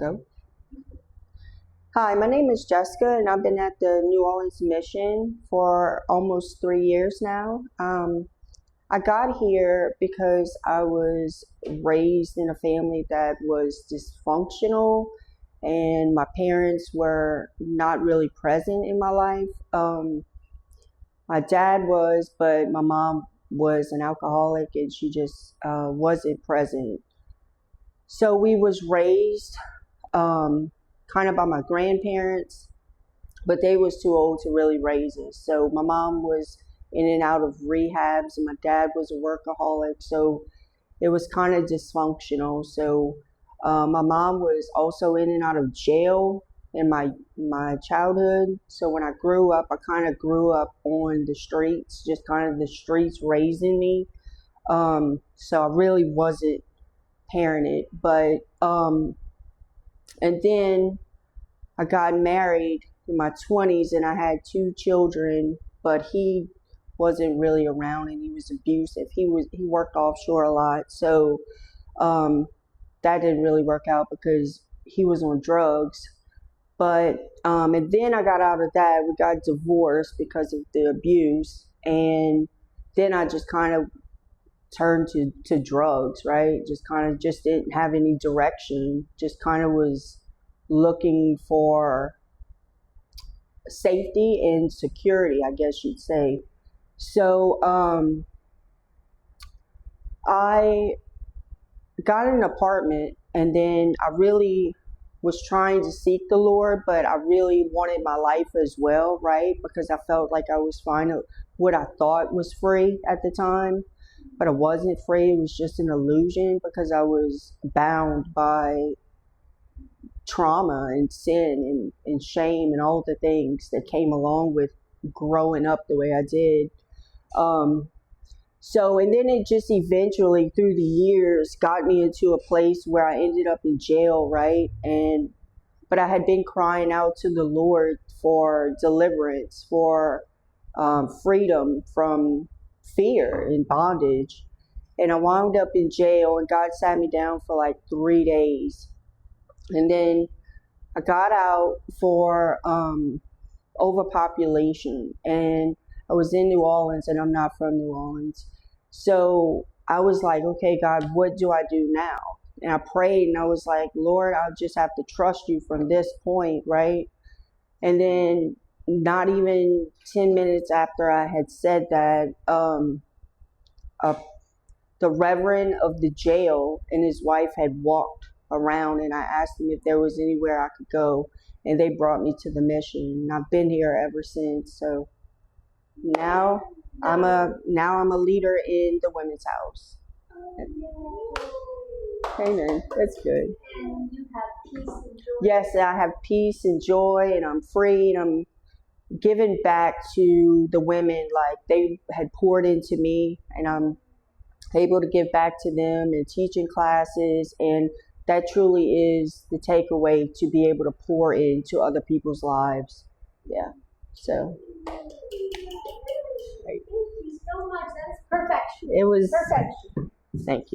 Go. Hi, my name is Jessica, and I've been at the New Orleans Mission for almost 3 years now. I got here because I was raised in a family that was dysfunctional, and my parents were not really present in my life. My dad was, but my mom was an alcoholic, and she just wasn't present. So we was raised kind of by my grandparents, but they was too old to really raise us. So my mom was in and out of rehabs, and my dad was a workaholic. So it was kind of dysfunctional. So my mom was also in and out of jail in my childhood. So when I grew up, I kind of grew up on the streets, just kind of the streets raising me. So I really wasn't parented, but and then I got married in my 20s, and I had 2 children, but he wasn't really around, and he was abusive. He worked offshore a lot, so that didn't really work out because he was on drugs. But and then I got out of that. We got divorced because of the abuse, and then I just kind of turned to drugs, right? Just didn't have any direction. Just kind of was looking for safety and security, I guess you'd say. So I got an apartment, and then I really was trying to seek the Lord, but I really wanted my life as well, right? Because I felt like I was finding what I thought was free at the time, but it wasn't free. It was just an illusion because I was bound by trauma and sin and shame and all the things that came along with growing up the way I did. So, and then it just eventually through the years got me into a place where I ended up in jail, right? But I had been crying out to the Lord for deliverance, for freedom from fear and bondage. And I wound up in jail, and God sat me down for like 3 days. And then I got out for overpopulation, and I was in New Orleans, and I'm not from New Orleans. So I was like, okay, God, what do I do now? And I prayed, and I was like, Lord, I'll just have to trust you from this point, right? And then not even 10 minutes after I had said that, the reverend of the jail and his wife had walked around, and I asked them if there was anywhere I could go, and they brought me to the mission, and I've been here ever since. So now I'm a leader in the women's house. Amen. That's good. And you have peace and joy. Yes, I have peace and joy, and I'm free, and I'm giving back to the women like they had poured into me, and I'm able to give back to them and teaching classes, and that truly is the takeaway, to be able to pour into other people's lives. Yeah. So Thank you so much. That's perfection. it was Perfection. Thank you.